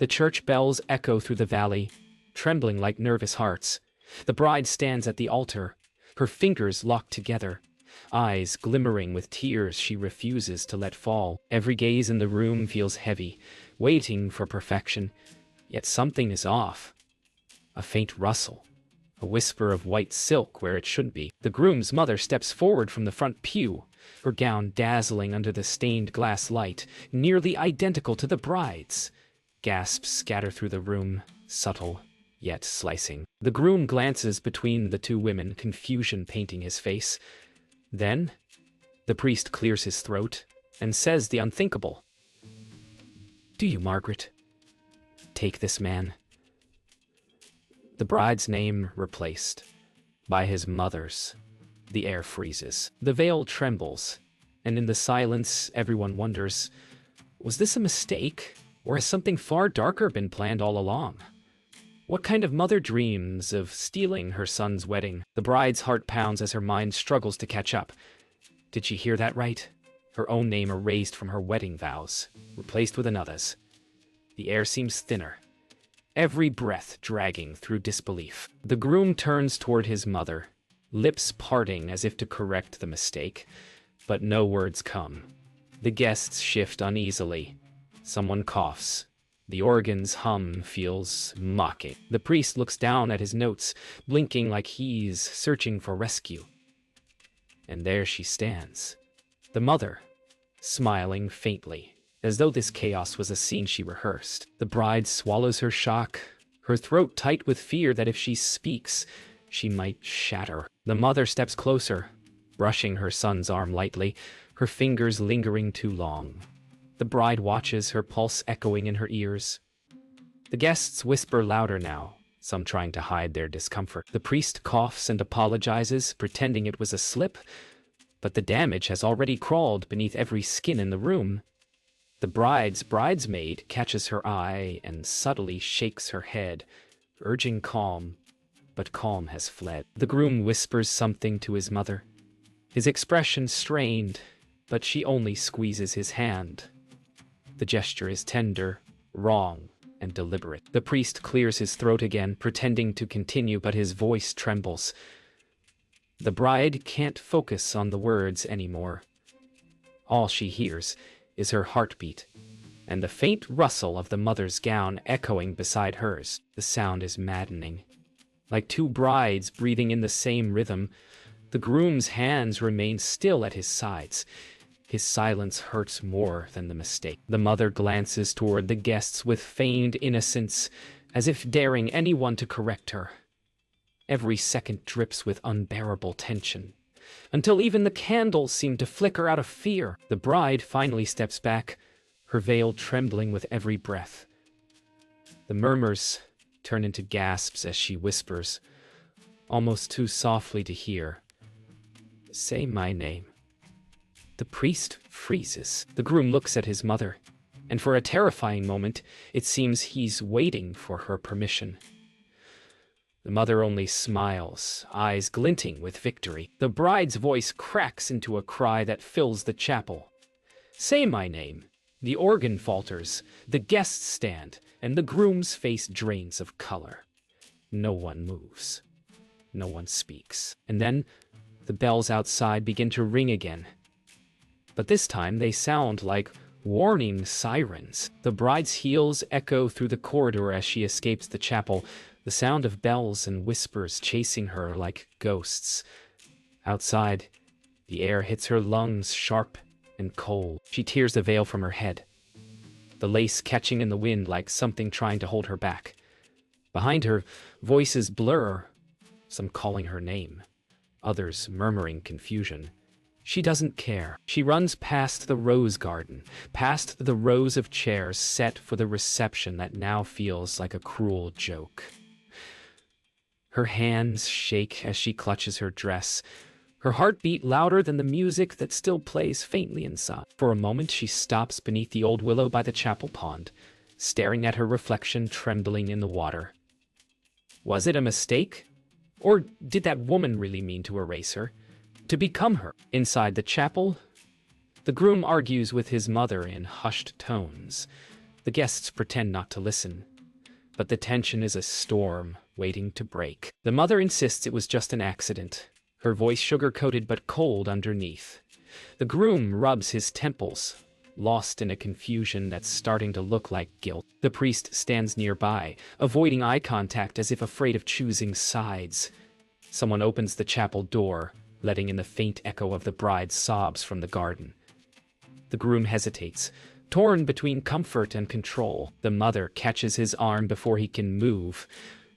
The church bells echo through the valley, trembling like nervous hearts. The bride stands at the altar, her fingers locked together, eyes glimmering with tears she refuses to let fall. Every gaze in the room feels heavy, waiting for perfection, yet something is off. A faint rustle, a whisper of white silk where it shouldn't be. The groom's mother steps forward from the front pew, her gown dazzling under the stained glass light, nearly identical to the bride's. Gasps scatter through the room, subtle, yet slicing. The groom glances between the two women, confusion painting his face. Then, the priest clears his throat and says the unthinkable. "Do you, Margaret, take this man?" The bride's name replaced by his mother's. The air freezes. The veil trembles, and in the silence, everyone wonders, was this a mistake, or has something far darker been planned all along? What kind of mother dreams of stealing her son's wedding? The bride's heart pounds as her mind struggles to catch up. Did she hear that right? Her own name erased from her wedding vows, replaced with another's. The air seems thinner, every breath dragging through disbelief. The groom turns toward his mother, lips parting as if to correct the mistake, but no words come. The guests shift uneasily. Someone coughs. The organ's hum feels mocking. The priest looks down at his notes, blinking like he's searching for rescue. And there she stands, the mother, smiling faintly, as though this chaos was a scene she rehearsed. The bride swallows her shock, her throat tight with fear that if she speaks, she might shatter. The mother steps closer, brushing her son's arm lightly, her fingers lingering too long. The bride watches, her pulse echoing in her ears. The guests whisper louder now, some trying to hide their discomfort. The priest coughs and apologizes, pretending it was a slip, but the damage has already crawled beneath every skin in the room. The bride's bridesmaid catches her eye and subtly shakes her head, urging calm, but calm has fled. The groom whispers something to his mother, his expression strained, but she only squeezes his hand. The gesture is tender, wrong, and deliberate. The priest clears his throat again, pretending to continue, but his voice trembles. The bride can't focus on the words anymore. All she hears is her heartbeat, and the faint rustle of the mother's gown echoing beside hers. The sound is maddening. Like two brides breathing in the same rhythm, the groom's hands remain still at his sides. His silence hurts more than the mistake. The mother glances toward the guests with feigned innocence, as if daring anyone to correct her. Every second drips with unbearable tension, until even the candles seem to flicker out of fear. The bride finally steps back, her veil trembling with every breath. The murmurs turn into gasps as she whispers, almost too softly to hear, "Say my name." The priest freezes. The groom looks at his mother, and for a terrifying moment, it seems he's waiting for her permission. The mother only smiles, eyes glinting with victory. The bride's voice cracks into a cry that fills the chapel. "Say my name." The organ falters, the guests stand, and the groom's face drains of color. No one moves. No one speaks. And then, the bells outside begin to ring again. But this time they sound like warning sirens. The bride's heels echo through the corridor as she escapes the chapel, the sound of bells and whispers chasing her like ghosts. Outside, the air hits her lungs sharp and cold. She tears the veil from her head, the lace catching in the wind like something trying to hold her back. Behind her, voices blur, some calling her name, others murmuring confusion. She doesn't care. She runs past the rose garden, past the rows of chairs set for the reception that now feels like a cruel joke. Her hands shake as she clutches her dress, her heartbeat louder than the music that still plays faintly inside. For a moment, she stops beneath the old willow by the chapel pond, staring at her reflection trembling in the water. Was it a mistake? Or did that woman really mean to erase her? To become her? Inside the chapel, the groom argues with his mother in hushed tones. The guests pretend not to listen, but the tension is a storm waiting to break. The mother insists it was just an accident, her voice sugar-coated but cold underneath. The groom rubs his temples, lost in a confusion that's starting to look like guilt. The priest stands nearby, avoiding eye contact as if afraid of choosing sides. Someone opens the chapel door, letting in the faint echo of the bride's sobs from the garden. The groom hesitates, torn between comfort and control. The mother catches his arm before he can move,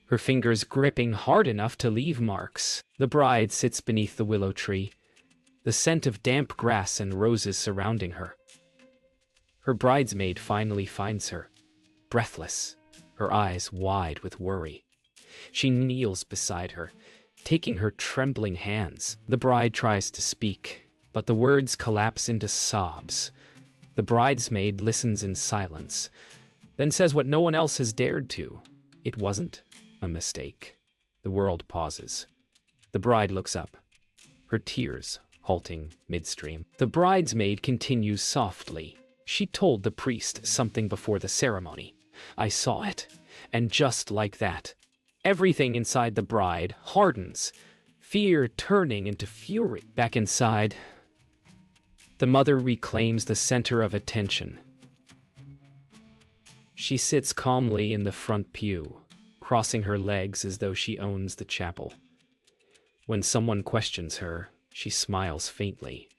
her fingers gripping hard enough to leave marks. The bride sits beneath the willow tree, the scent of damp grass and roses surrounding her. Her bridesmaid finally finds her, breathless, her eyes wide with worry. She kneels beside her, taking her trembling hands. The bride tries to speak, but the words collapse into sobs. The bridesmaid listens in silence, then says what no one else has dared to. It wasn't a mistake. The world pauses. The bride looks up, her tears halting midstream. The bridesmaid continues softly. She told the priest something before the ceremony. I saw it, and just like that, everything inside the bride hardens, fear turning into fury. Back inside, the mother reclaims the center of attention. She sits calmly in the front pew, crossing her legs as though she owns the chapel. When someone questions her, she smiles faintly,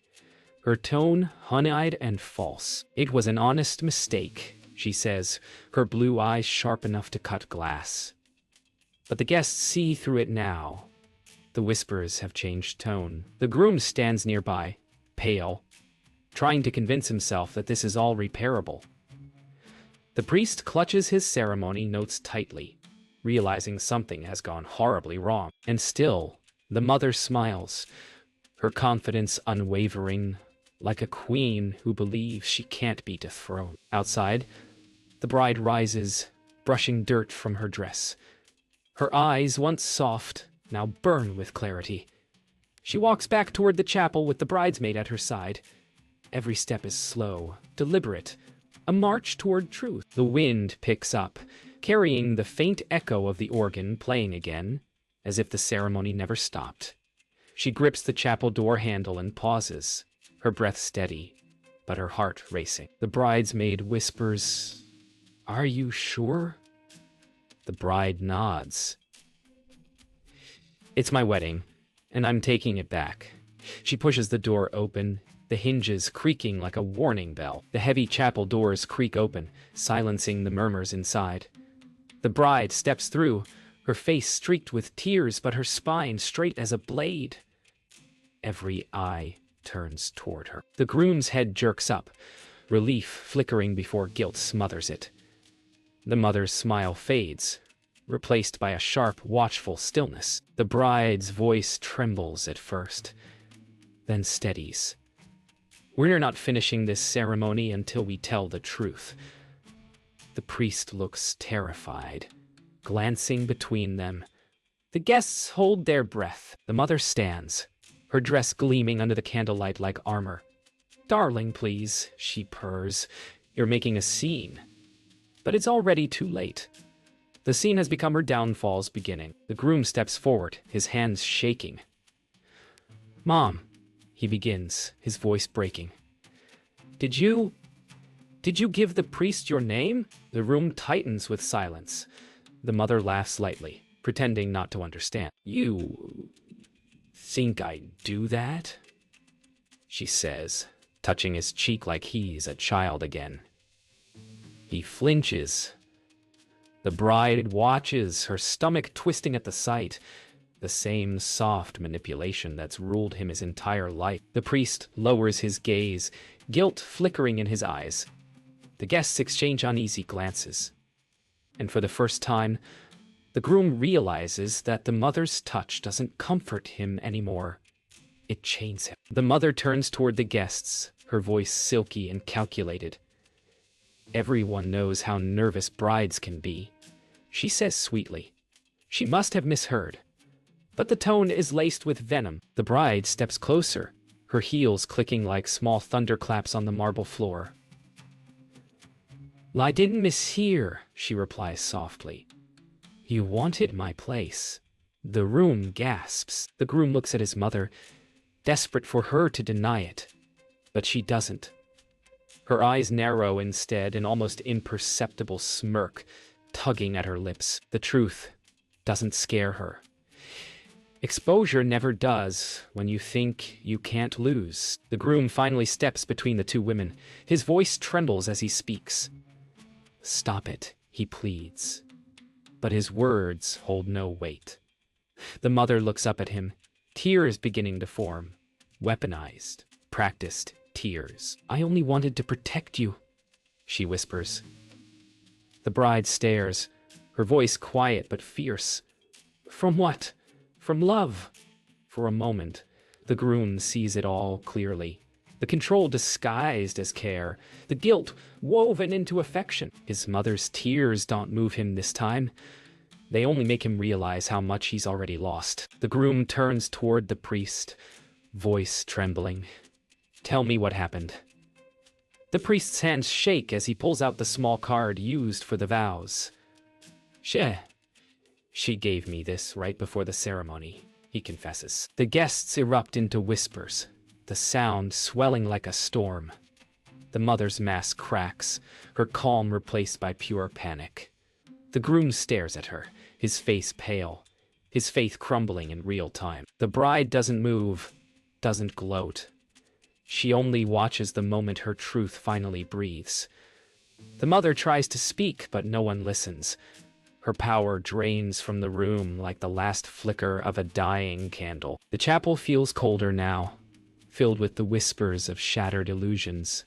her tone honey-eyed and false. It was an honest mistake, she says, her blue eyes sharp enough to cut glass. But the guests see through it now. The whispers have changed tone. The groom stands nearby, pale, trying to convince himself that this is all repairable. The priest clutches his ceremony notes tightly, realizing something has gone horribly wrong. And still, the mother smiles, her confidence unwavering, like a queen who believes she can't be dethroned. Outside, the bride rises, brushing dirt from her dress. Her eyes, once soft, now burn with clarity. She walks back toward the chapel with the bridesmaid at her side. Every step is slow, deliberate, a march toward truth. The wind picks up, carrying the faint echo of the organ playing again, as if the ceremony never stopped. She grips the chapel door handle and pauses, her breath steady, but her heart racing. The bridesmaid whispers, "Are you sure?" The bride nods. "It's my wedding, and I'm taking it back." She pushes the door open, the hinges creaking like a warning bell. The heavy chapel doors creak open, silencing the murmurs inside. The bride steps through, her face streaked with tears but her spine straight as a blade. Every eye turns toward her. The groom's head jerks up, relief flickering before guilt smothers it. The mother's smile fades, replaced by a sharp, watchful stillness. The bride's voice trembles at first, then steadies. "We're not finishing this ceremony until we tell the truth." The priest looks terrified, glancing between them. The guests hold their breath. The mother stands, her dress gleaming under the candlelight like armor. "Darling, please," she purrs. "You're making a scene." But it's already too late. The scene has become her downfall's beginning. The groom steps forward, his hands shaking. "Mom," he begins, his voice breaking. Did you give the priest your name?" The room tightens with silence. The mother laughs lightly, pretending not to understand. "You think I'd do that?" she says, touching his cheek like he's a child again. He flinches. The bride watches, her stomach twisting at the sight, the same soft manipulation that's ruled him his entire life. The priest lowers his gaze, guilt flickering in his eyes. The guests exchange uneasy glances. And for the first time, the groom realizes that the mother's touch doesn't comfort him anymore. It chains him. The mother turns toward the guests, her voice silky and calculated. "Everyone knows how nervous brides can be," she says sweetly. She must have misheard, but the tone is laced with venom. The bride steps closer, her heels clicking like small thunderclaps on the marble floor. "Well, I didn't mishear," she replies softly. "You wanted my place." The room gasps. The groom looks at his mother, desperate for her to deny it. But she doesn't. Her eyes narrow instead, an almost imperceptible smirk tugging at her lips. The truth doesn't scare her. Exposure never does when you think you can't lose. The groom finally steps between the two women. His voice trembles as he speaks. "Stop it," he pleads. But his words hold no weight. The mother looks up at him, tears beginning to form. Weaponized, practiced tears. "I only wanted to protect you," she whispers. The bride stares, her voice quiet but fierce. "From what? From love." For a moment, the groom sees it all clearly. The control disguised as care, the guilt woven into affection. His mother's tears don't move him this time. They only make him realize how much he's already lost. The groom turns toward the priest, voice trembling. "Tell me what happened." The priest's hands shake as he pulls out the small card used for the vows. She gave me this right before the ceremony," he confesses. The guests erupt into whispers, the sound swelling like a storm. The mother's mask cracks, her calm replaced by pure panic. The groom stares at her, his face pale, his faith crumbling in real time. The bride doesn't move, doesn't gloat. She only watches the moment her truth finally breathes. The mother tries to speak, but no one listens. Her power drains from the room like the last flicker of a dying candle. The chapel feels colder now, filled with the whispers of shattered illusions.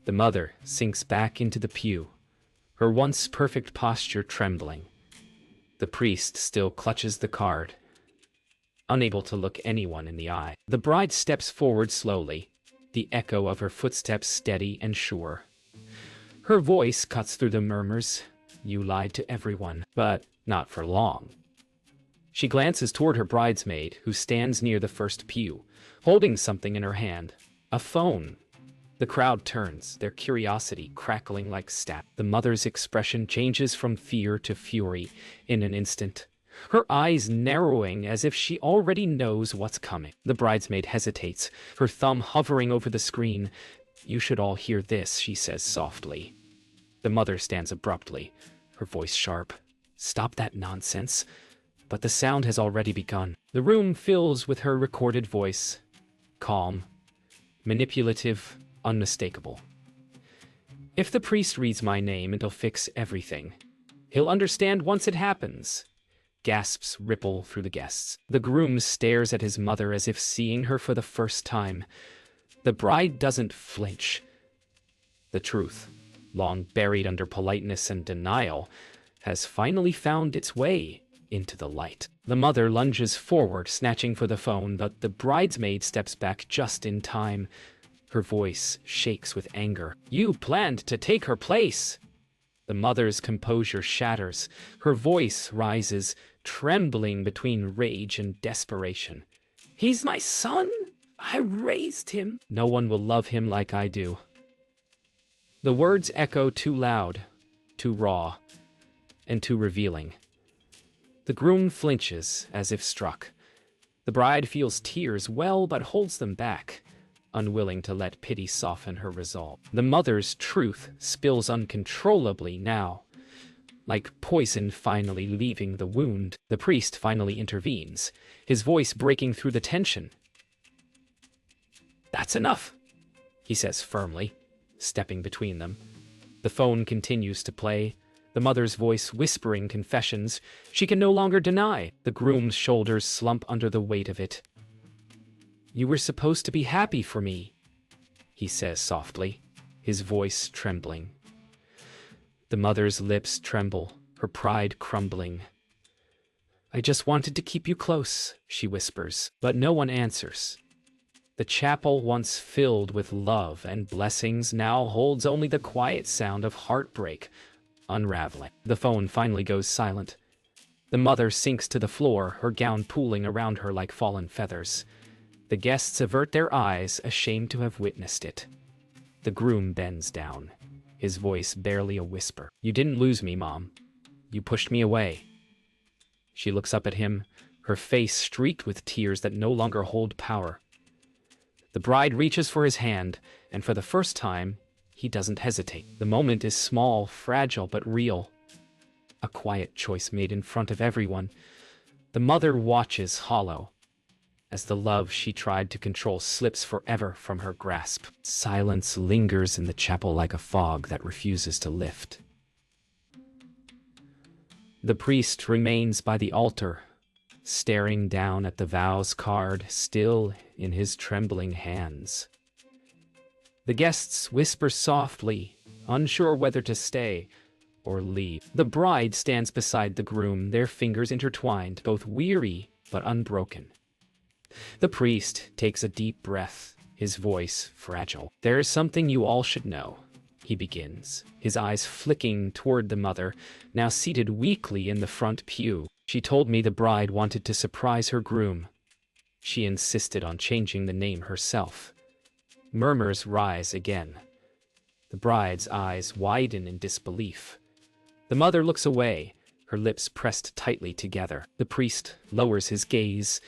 The mother sinks back into the pew, her once perfect posture trembling. The priest still clutches the card, unable to look anyone in the eye. The bride steps forward slowly, the echo of her footsteps steady and sure. Her voice cuts through the murmurs. "You lied to everyone, but not for long." She glances toward her bridesmaid, who stands near the first pew, holding something in her hand. A phone. The crowd turns, their curiosity crackling like stat. The mother's expression changes from fear to fury in an instant, her eyes narrowing as if she already knows what's coming. The bridesmaid hesitates, her thumb hovering over the screen. "You should all hear this," she says softly. The mother stands abruptly, her voice sharp. "Stop that nonsense." But the sound has already begun. The room fills with her recorded voice, calm, manipulative, unmistakable. "If the priest reads my name, it'll fix everything. He'll understand once it happens." Gasps ripple through the guests. The groom stares at his mother as if seeing her for the first time. The bride doesn't flinch. The truth, long buried under politeness and denial, has finally found its way into the light. The mother lunges forward, snatching for the phone, but the bridesmaid steps back just in time. Her voice shakes with anger. "You planned to take her place." The mother's composure shatters. Her voice rises, trembling between rage and desperation. "He's my son. I raised him. No one will love him like I do." The words echo too loud, too raw, and too revealing. The groom flinches, as if struck. The bride feels tears well, but holds them back, unwilling to let pity soften her resolve. The mother's truth spills uncontrollably now, like poison finally leaving the wound. The priest finally intervenes, his voice breaking through the tension. "That's enough," he says firmly, stepping between them. The phone continues to play, the mother's voice whispering confessions she can no longer deny. The groom's shoulders slump under the weight of it. "You were supposed to be happy for me," he says softly, his voice trembling. The mother's lips tremble, her pride crumbling. "I just wanted to keep you close," she whispers, but no one answers. The chapel, once filled with love and blessings, now holds only the quiet sound of heartbreak unraveling. The phone finally goes silent. The mother sinks to the floor, her gown pooling around her like fallen feathers. The guests avert their eyes, ashamed to have witnessed it. The groom bends down, his voice barely a whisper. "You didn't lose me, Mom. You pushed me away." She looks up at him, her face streaked with tears that no longer hold power. The bride reaches for his hand, and for the first time, he doesn't hesitate. The moment is small, fragile, but real. A quiet choice made in front of everyone. The mother watches hollow, as the love she tried to control slips forever from her grasp. Silence lingers in the chapel like a fog that refuses to lift. The priest remains by the altar, staring down at the vows card still in his trembling hands. The guests whisper softly, unsure whether to stay or leave. The bride stands beside the groom, their fingers intertwined, both weary but unbroken. The priest takes a deep breath, his voice fragile. "There is something you all should know," he begins, his eyes flicking toward the mother, now seated weakly in the front pew. "She told me the bride wanted to surprise her groom. She insisted on changing the name herself." Murmurs rise again. The bride's eyes widen in disbelief. The mother looks away, her lips pressed tightly together. The priest lowers his gaze,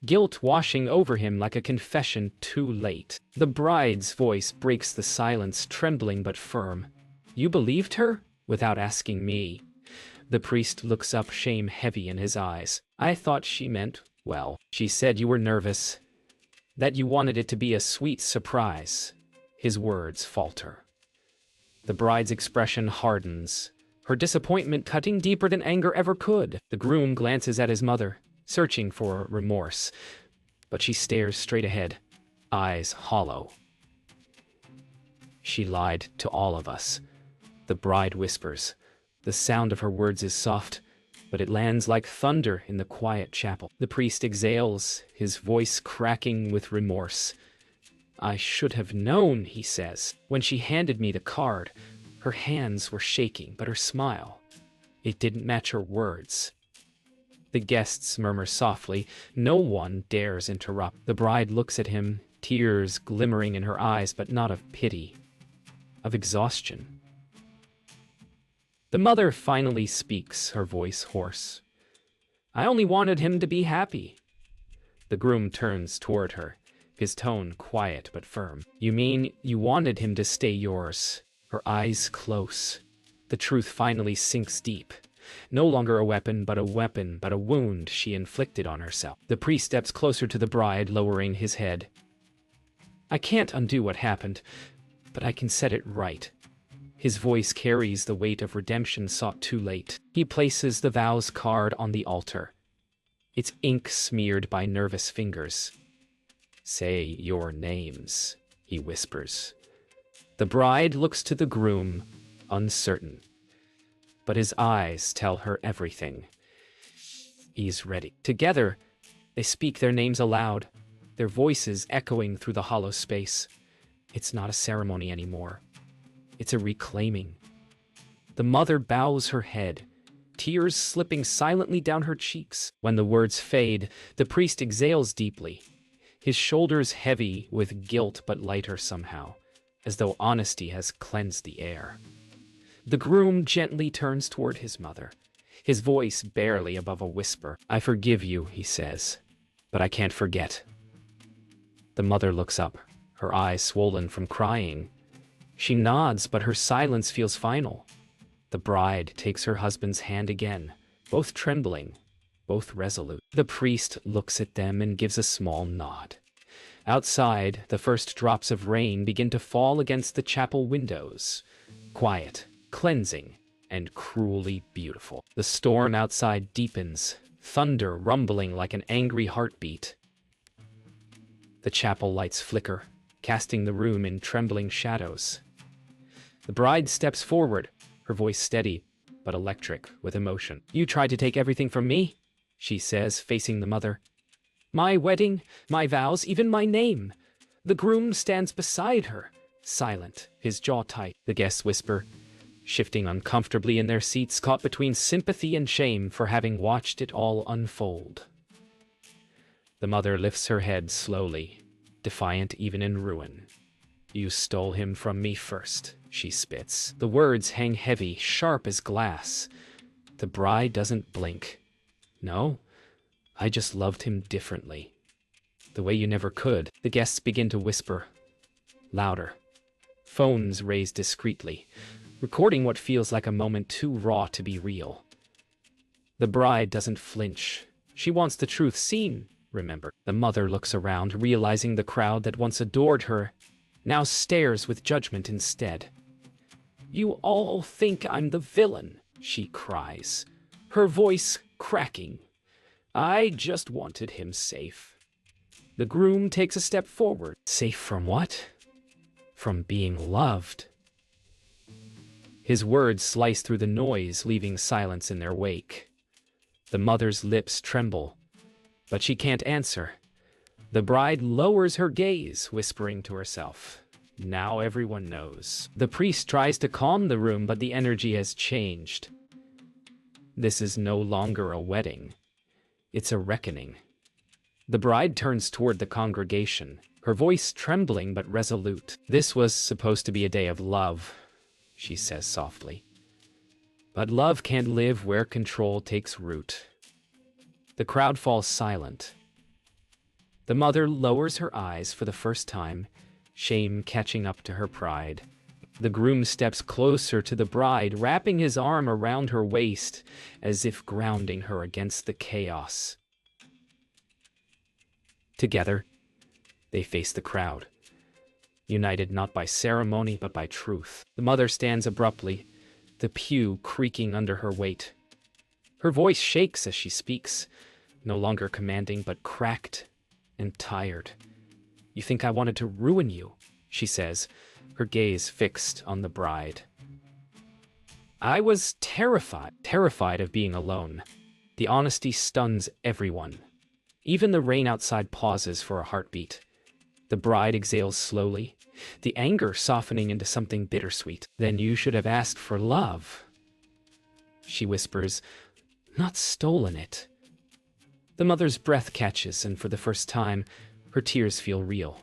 guilt washing over him like a confession too late. The bride's voice breaks the silence, trembling but firm. "You believed her? Without asking me?" The priest looks up, shame heavy in his eyes. "I thought she meant well. She said you were nervous, that you wanted it to be a sweet surprise." His words falter. The bride's expression hardens, her disappointment cutting deeper than anger ever could. The groom glances at his mother, searching for remorse, but she stares straight ahead, eyes hollow. "She lied to all of us," the bride whispers. The sound of her words is soft, but it lands like thunder in the quiet chapel. The priest exhales, his voice cracking with remorse. "I should have known," he says. "When she handed me the card, her hands were shaking, but her smile, it didn't match her words." The guests murmur softly. No one dares interrupt. The bride looks at him, tears glimmering in her eyes, but not of pity, of exhaustion. The mother finally speaks, her voice hoarse. "I only wanted him to be happy." The groom turns toward her, his tone quiet but firm. "You mean you wanted him to stay yours?" Her eyes close. The truth finally sinks deep. No longer a weapon, but a wound she inflicted on herself. The priest steps closer to the bride, lowering his head. "I can't undo what happened, but I can set it right." His voice carries the weight of redemption sought too late. He places the vows card on the altar, its ink smeared by nervous fingers. "Say your names," he whispers. The bride looks to the groom, uncertain, but his eyes tell her everything. He's ready. Together, they speak their names aloud, their voices echoing through the hollow space. It's not a ceremony anymore. It's a reclaiming. The mother bows her head, tears slipping silently down her cheeks. When the words fade, the priest exhales deeply, his shoulders heavy with guilt but lighter somehow, as though honesty has cleansed the air. The groom gently turns toward his mother, his voice barely above a whisper. "I forgive you," he says, "but I can't forget." The mother looks up, her eyes swollen from crying. She nods, but her silence feels final. The bride takes her husband's hand again, both trembling, both resolute. The priest looks at them and gives a small nod. Outside, the first drops of rain begin to fall against the chapel windows. Quiet, cleansing, and cruelly beautiful. The storm outside deepens, thunder rumbling like an angry heartbeat. The chapel lights flicker, casting the room in trembling shadows. The bride steps forward, her voice steady, but electric with emotion. "You tried to take everything from me," she says, facing the mother. "My wedding, my vows, even my name." The groom stands beside her, silent, his jaw tight. The guests whisper, shifting uncomfortably in their seats, caught between sympathy and shame for having watched it all unfold. The mother lifts her head slowly, defiant even in ruin. "You stole him from me first," she spits. The words hang heavy, sharp as glass. The bride doesn't blink. No, I just loved him differently. The way you never could. The guests begin to whisper. Louder. Phones raised discreetly, recording what feels like a moment too raw to be real. The bride doesn't flinch. She wants the truth seen, remember. The mother looks around, realizing the crowd that once adored her now stares with judgment instead. You all think I'm the villain, she cries, her voice cracking. I just wanted him safe. The groom takes a step forward. Safe from what? From being loved. His words slice through the noise, leaving silence in their wake. The mother's lips tremble, but she can't answer. The bride lowers her gaze, whispering to herself. Now everyone knows. The priest tries to calm the room, but the energy has changed. This is no longer a wedding. It's a reckoning. The bride turns toward the congregation, her voice trembling but resolute. This was supposed to be a day of love, she says softly. But love can't live where control takes root. The crowd falls silent. The mother lowers her eyes for the first time, shame catching up to her pride. The groom steps closer to the bride, wrapping his arm around her waist, as if grounding her against the chaos. Together, they face the crowd, united not by ceremony but by truth. The mother stands abruptly, the pew creaking under her weight. Her voice shakes as she speaks, no longer commanding but cracked and tired. You think I wanted to ruin you, she says, her gaze fixed on the bride. I was terrified of being alone. The honesty stuns everyone. Even the rain outside pauses for a heartbeat. The bride exhales slowly, the anger softening into something bittersweet. Then you should have asked for love, she whispers, not stolen it. The mother's breath catches, and for the first time, her tears feel real.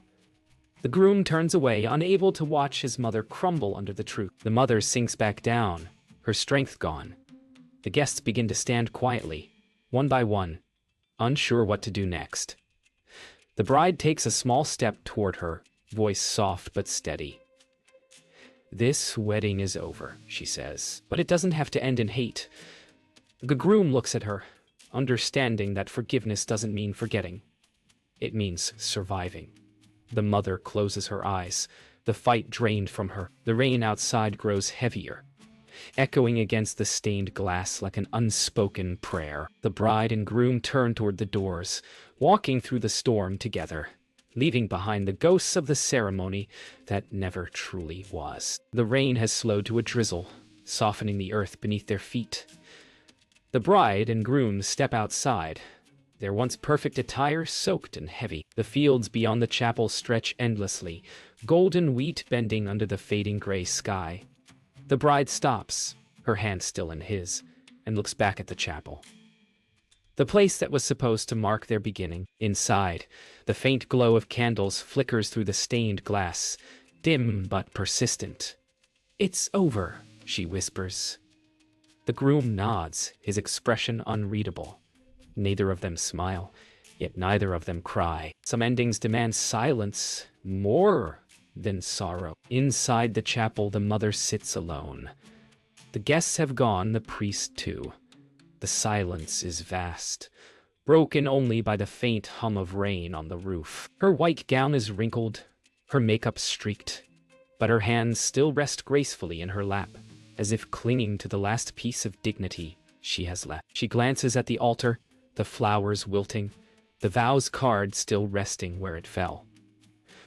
The groom turns away, unable to watch his mother crumble under the truth. The mother sinks back down, her strength gone. The guests begin to stand quietly, one by one, unsure what to do next. The bride takes a small step toward her, voice soft but steady. This wedding is over, she says, but it doesn't have to end in hate. The groom looks at her, understanding that forgiveness doesn't mean forgetting. It means surviving. The mother closes her eyes, the fight drained from her. The rain outside grows heavier, echoing against the stained glass like an unspoken prayer. The bride and groom turn toward the doors, walking through the storm together, leaving behind the ghosts of the ceremony that never truly was. The rain has slowed to a drizzle, softening the earth beneath their feet. The bride and groom step outside, their once perfect attire soaked and heavy. The fields beyond the chapel stretch endlessly, golden wheat bending under the fading gray sky. The bride stops, her hand still in his, and looks back at the chapel. The place that was supposed to mark their beginning. Inside, the faint glow of candles flickers through the stained glass, dim but persistent. It's over, she whispers. The groom nods, his expression unreadable. Neither of them smile, yet neither of them cry. Some endings demand silence more than sorrow. Inside the chapel, the mother sits alone. The guests have gone, the priest too. The silence is vast, broken only by the faint hum of rain on the roof. Her white gown is wrinkled, her makeup streaked, but her hands still rest gracefully in her lap, as if clinging to the last piece of dignity she has left. She glances at the altar, the flowers wilting, the vows card still resting where it fell.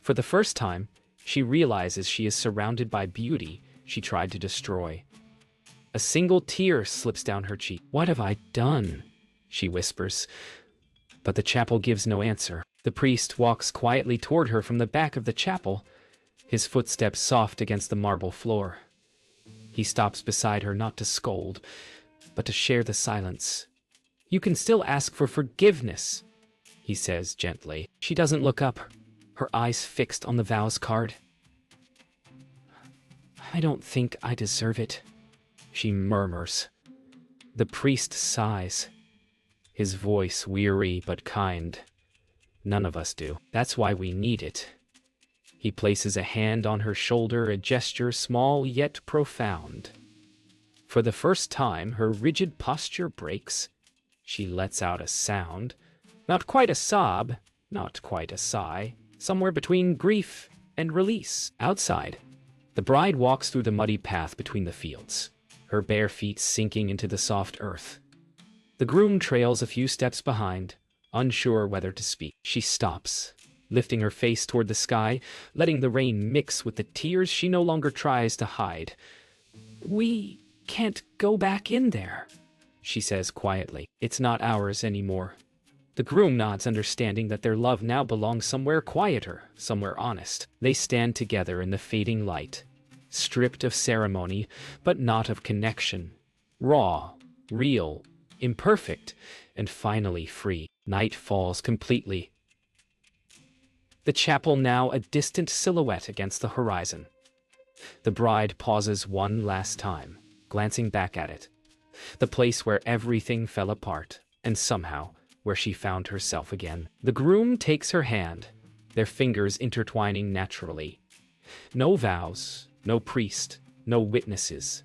For the first time, she realizes she is surrounded by beauty she tried to destroy. A single tear slips down her cheek. What have I done? She whispers, but the chapel gives no answer. The priest walks quietly toward her from the back of the chapel, his footsteps soft against the marble floor. He stops beside her not to scold, but to share the silence. You can still ask for forgiveness, he says gently. She doesn't look up, her eyes fixed on the vows card. I don't think I deserve it, she murmurs. The priest sighs, his voice weary but kind. None of us do. That's why we need it. He places a hand on her shoulder, a gesture small yet profound. For the first time, her rigid posture breaks. She lets out a sound, not quite a sob, not quite a sigh, somewhere between grief and release. Outside, the bride walks through the muddy path between the fields, her bare feet sinking into the soft earth. The groom trails a few steps behind, unsure whether to speak. She stops, lifting her face toward the sky, letting the rain mix with the tears she no longer tries to hide. "We can't go back in there," she says quietly. "It's not ours anymore." The groom nods, understanding that their love now belongs somewhere quieter, somewhere honest. They stand together in the fading light, stripped of ceremony, but not of connection. Raw, real, imperfect, and finally free. Night falls completely. The chapel now a distant silhouette against the horizon. The bride pauses one last time, glancing back at it. The place where everything fell apart, and somehow where she found herself again. The groom takes her hand, their fingers intertwining naturally. No vows, no priest, no witnesses.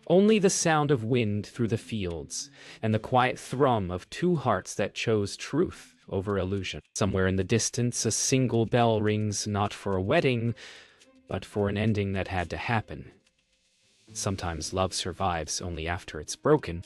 Only the sound of wind through the fields, and the quiet thrum of two hearts that chose truth over illusion. Somewhere in the distance, a single bell rings, not for a wedding, but for an ending that had to happen. Sometimes love survives only after it's broken.